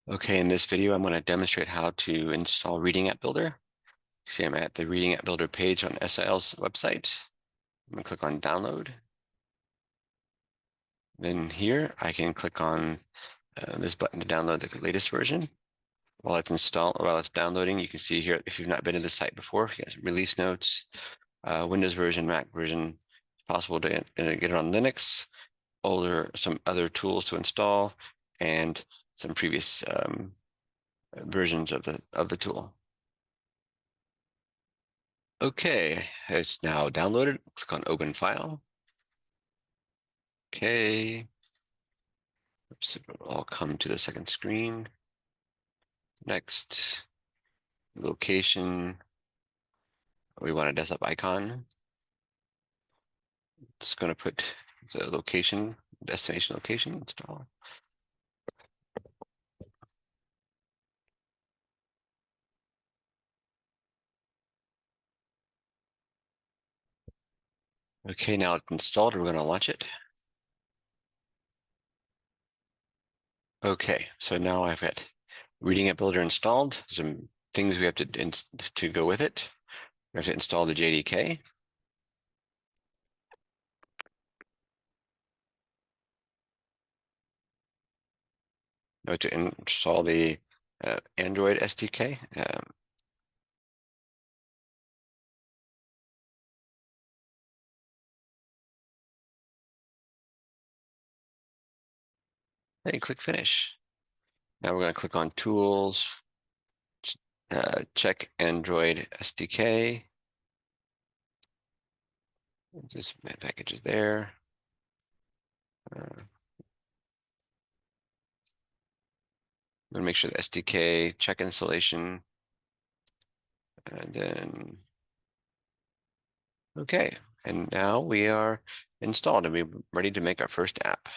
Okay, in this video, I'm going to demonstrate how to install Reading App Builder. See, I'm at the Reading App Builder page on SIL's website. I'm going to click on Download. Then here, I can click on this button to download the latest version. While it's downloading, you can see here, if you've not been to the site before, you have release notes, Windows version, Mac version. It's possible to get it on Linux, some other tools to install, and some previous versions of the tool. Okay, it's now downloaded. Click on Open File. Okay. Oops, it'll all come to the second screen. Next, location. We want a desktop icon. It's going to put the location, destination location install. Okay, now it's installed. We're going to launch it. Okay, so now I've got Reading App Builder installed. Some things we have to go with it. We have to install the JDK. We have to install the Android SDK. Then click Finish. Now we're going to click on Tools, check Android SDK. This package is there. I'm going to make sure the SDK, check installation, and then, okay. And now we are installed and we're ready to make our first app.